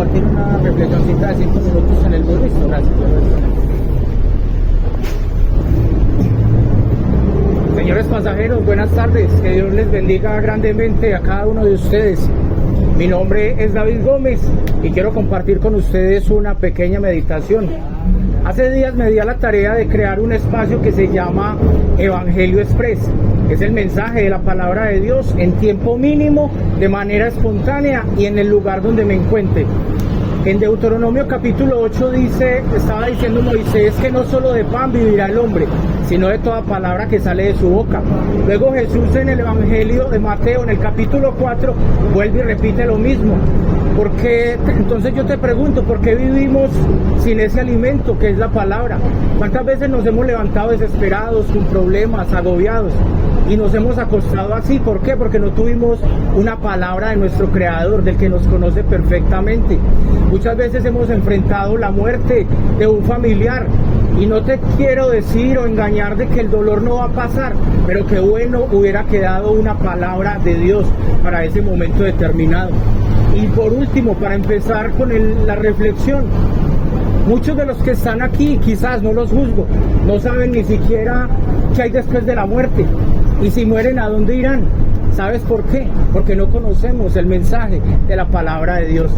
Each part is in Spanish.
compartir una reflexioncita de 5 minutos en el bus. Listo, gracias. Señores pasajeros, buenas tardes. Que Dios les bendiga grandemente a cada uno de ustedes. Mi nombre es David Gómez y quiero compartir con ustedes una pequeña meditación. Hace días me di a la tarea de crear un espacio que se llama Evangelio Express. Es el mensaje de la palabra de Dios en tiempo mínimo, de manera espontánea y en el lugar donde me encuentre. En Deuteronomio capítulo 8 estaba diciendo Moisés que no solo de pan vivirá el hombre, sino de toda palabra que sale de su boca. Luego Jesús en el Evangelio de Mateo, en el capítulo 4, vuelve y repite lo mismo. Porque entonces yo te pregunto, ¿por qué vivimos sin ese alimento que es la palabra? ¿Cuántas veces nos hemos levantado desesperados, con problemas, agobiados? Y nos hemos acostado así. ¿Por qué? Porque no tuvimos una palabra de nuestro Creador, del que nos conoce perfectamente. Muchas veces hemos enfrentado la muerte de un familiar. Y no te quiero decir o engañar de que el dolor no va a pasar, pero que bueno hubiera quedado una palabra de Dios para ese momento determinado. Y por último, para empezar con la reflexión, muchos de los que están aquí, quizás no los juzgo, no saben ni siquiera qué hay después de la muerte. Y si mueren, ¿a dónde irán? ¿Sabes por qué? Porque no conocemos el mensaje de la palabra de Dios.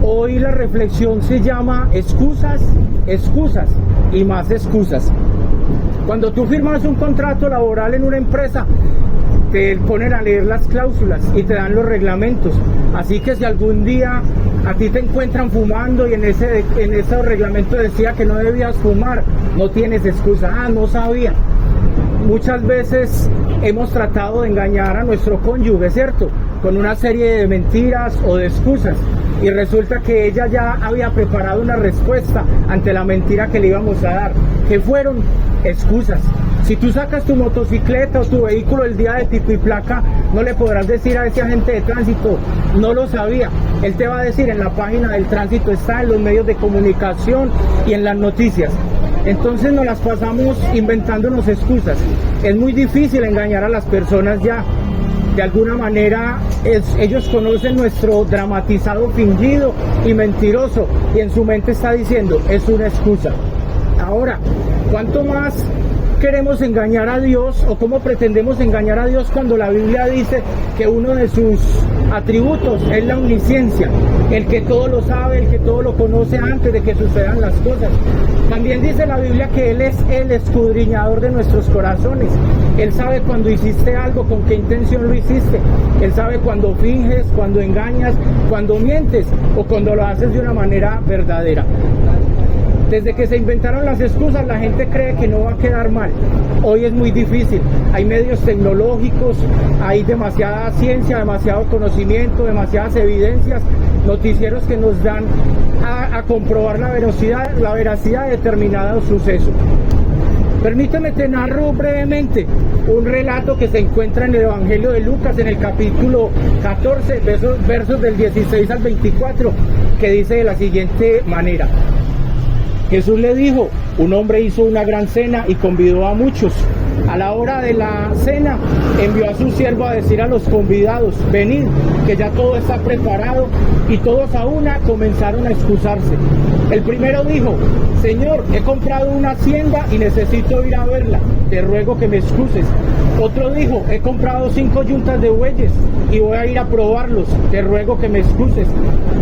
Hoy la reflexión se llama excusas, excusas y más excusas. Cuando tú firmas un contrato laboral en una empresa, te ponen a leer las cláusulas y te dan los reglamentos. Así que si algún día a ti te encuentran fumando y en ese reglamento decía que no debías fumar, no tienes excusa. No sabía. Muchas veces hemos tratado de engañar a nuestro cónyuge, ¿cierto? Con una serie de mentiras o de excusas. Y resulta que ella ya había preparado una respuesta ante la mentira que le íbamos a dar, que fueron excusas. Si tú sacas tu motocicleta o tu vehículo el día de pico y placa, no le podrás decir a ese agente de tránsito, no lo sabía. Él te va a decir, en la página del tránsito está, en los medios de comunicación y en las noticias. Entonces nos las pasamos inventándonos excusas. Es muy difícil engañar a las personas ya. De alguna manera ellos conocen nuestro dramatizado fingido y mentiroso y en su mente está diciendo, es una excusa. Ahora, ¿cuánto más queremos engañar a Dios o cómo pretendemos engañar a Dios cuando la Biblia dice que uno de sus atributos es la omnisciencia, el que todo lo sabe, el que todo lo conoce antes de que sucedan las cosas? También dice la Biblia que Él es el escudriñador de nuestros corazones. Él sabe cuando hiciste algo, con qué intención lo hiciste. Él sabe cuando finges, cuando engañas, cuando mientes o cuando lo haces de una manera verdadera. Desde que se inventaron las excusas, la gente cree que no va a quedar mal. Hoy es muy difícil. Hay medios tecnológicos, hay demasiada ciencia, demasiado conocimiento, demasiadas evidencias, noticieros que nos dan a comprobar la veracidad de determinado suceso. Permíteme te narro brevemente un relato que se encuentra en el Evangelio de Lucas, en el capítulo 14, versos del 16 al 24, que dice de la siguiente manera. Jesús le dijo, un hombre hizo una gran cena y convidó a muchos. A la hora de la cena envió a su siervo a decir a los convidados, venid, que ya todo está preparado, y todos a una comenzaron a excusarse. El primero dijo, Señor, he comprado una hacienda y necesito ir a verla, te ruego que me excuses. Otro dijo, he comprado 5 yuntas de bueyes y voy a ir a probarlos, te ruego que me excuses.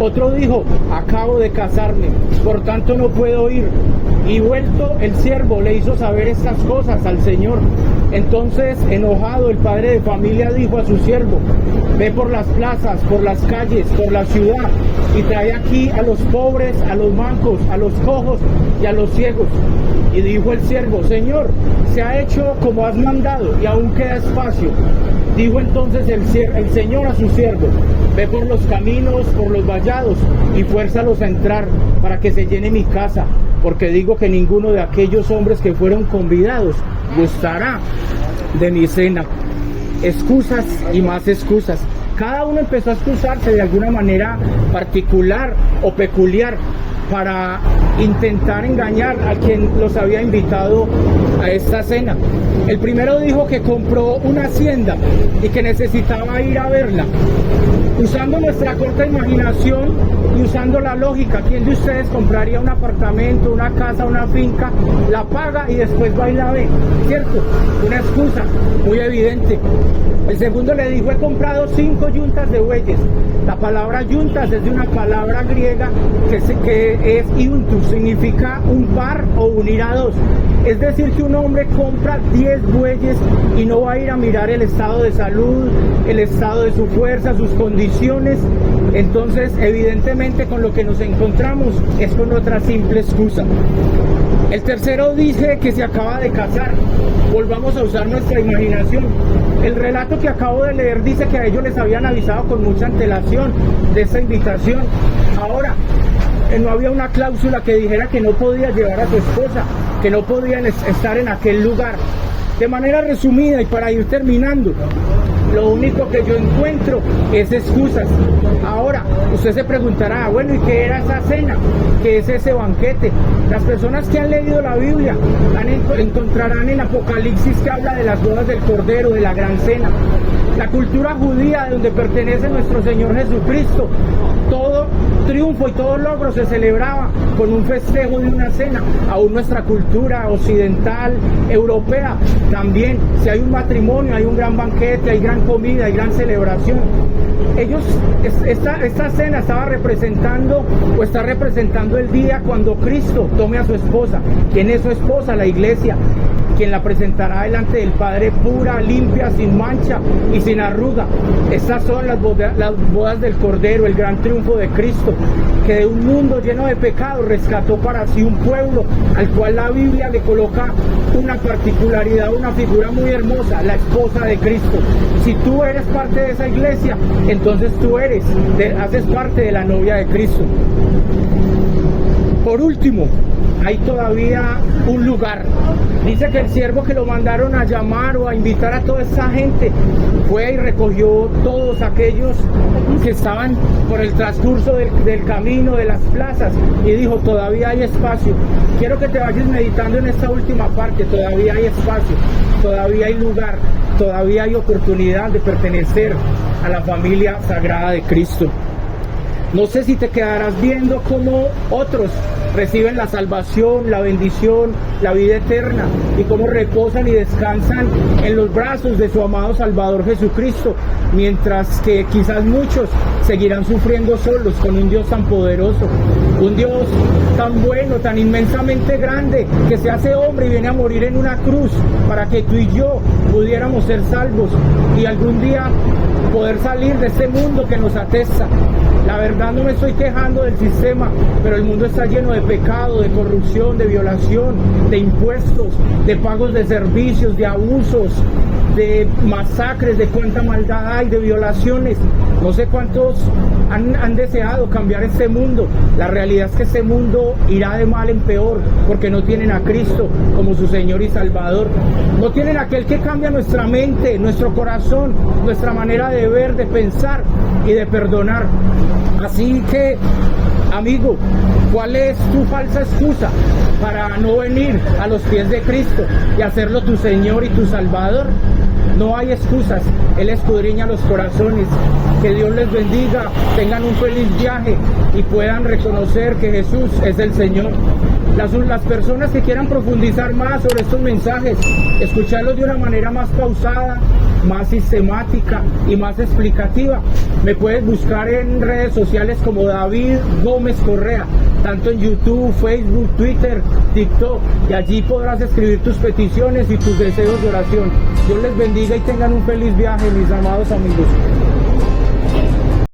Otro dijo, acabo de casarme, por tanto no puedo ir. Y vuelto el siervo le hizo saber estas cosas al Señor. Entonces, enojado, el padre de familia dijo a su siervo, ve por las plazas, por las calles, por la ciudad, y trae aquí a los pobres, a los mancos, a los cojos y a los ciegos. Y dijo el siervo, Señor, se ha hecho como has mandado, y aún queda espacio. Dijo entonces el Señor a su siervo, ve por los caminos, por los vallados, y fuérzalos a entrar, para que se llene mi casa, porque digo que ninguno de aquellos hombres que fueron convidados gustará de mi cena. Excusas y más excusas. Cada uno empezó a excusarse de alguna manera particular o peculiar para intentar engañar a quien los había invitado a esta cena. El primero dijo que compró una hacienda y que necesitaba ir a verla. Usando nuestra corta imaginación y usando la lógica, ¿quién de ustedes compraría un apartamento, una casa, una finca, la paga y después va y la ve? ¿Cierto? Una excusa muy evidente. El segundo le dijo, he comprado 5 yuntas de bueyes. La palabra yuntas es de una palabra griega que es iuntus, significa un par o unir a dos. Es decir, que un hombre compra 10 bueyes y no va a ir a mirar el estado de salud, el estado de su fuerza, sus condiciones. Entonces, evidentemente, con lo que nos encontramos es con otra simple excusa. El tercero dice que se acaba de casar. Volvamos a usar nuestra imaginación. El relato que acabo de leer dice que a ellos les habían avisado con mucha antelación de esta invitación. Ahora, no había una cláusula que dijera que no podía llevar a su esposa, que no podían estar en aquel lugar. De manera resumida y para ir terminando, lo único que yo encuentro es excusas. Ahora, usted se preguntará, bueno, ¿y qué era esa cena? ¿Qué es ese banquete? Las personas que han leído la Biblia encontrarán en Apocalipsis que habla de las bodas del Cordero, de la gran cena. La cultura judía de donde pertenece nuestro Señor Jesucristo, todo triunfo y todo logro se celebraba con un festejo de una cena. Aún nuestra cultura occidental, europea, también, si hay un matrimonio, hay un gran banquete, hay gran comida, hay gran celebración. Esta cena estaba representando o está representando el día cuando Cristo tome a su esposa. ¿Quién es su esposa? La iglesia, quien la presentará delante del Padre pura, limpia, sin mancha y sin arruga. Estas son las bodas del Cordero, el gran triunfo de Cristo, que de un mundo lleno de pecado rescató para sí un pueblo al cual la Biblia le coloca una particularidad, una figura muy hermosa, la esposa de Cristo. Si tú eres parte de esa iglesia, entonces tú haces parte de la novia de Cristo. Por último, hay todavía un lugar. Dice que el siervo que lo mandaron a llamar o a invitar a toda esa gente fue y recogió todos aquellos que estaban por el transcurso del camino, de las plazas, y dijo, todavía hay espacio. Quiero que te vayas meditando en esta última parte. Todavía hay espacio, todavía hay lugar, todavía hay oportunidad de pertenecer a la familia sagrada de Cristo. No sé si te quedarás viendo cómo otros reciben la salvación, la bendición, la vida eterna, y cómo reposan y descansan en los brazos de su amado Salvador Jesucristo, mientras que quizás muchos seguirán sufriendo solos con un Dios tan poderoso, un Dios tan bueno, tan inmensamente grande, que se hace hombre y viene a morir en una cruz para que tú y yo pudiéramos ser salvos y algún día poder salir de este mundo que nos atesta. La verdad, no me estoy quejando del sistema, pero el mundo está lleno de pecado, de corrupción, de violación, de impuestos, de pagos de servicios, de abusos, de masacres, de cuánta maldad hay, de violaciones. No sé cuántos han deseado cambiar este mundo. La realidad es que este mundo irá de mal en peor porque no tienen a Cristo como su Señor y Salvador. No tienen a aquel que cambia nuestra mente, nuestro corazón, nuestra manera de ver, de pensar y de perdonar. Así que, amigo, ¿cuál es tu falsa excusa para no venir a los pies de Cristo y hacerlo tu Señor y tu Salvador? No hay excusas, Él escudriña los corazones. Que Dios les bendiga, tengan un feliz viaje y puedan reconocer que Jesús es el Señor. Las personas que quieran profundizar más sobre estos mensajes, escucharlos de una manera más pausada, más sistemática y más explicativa, me puedes buscar en redes sociales como David Gómez Correa, tanto en YouTube, Facebook, Twitter, TikTok, y allí podrás escribir tus peticiones y tus deseos de oración. Dios les bendiga y tengan un feliz viaje, mis amados amigos.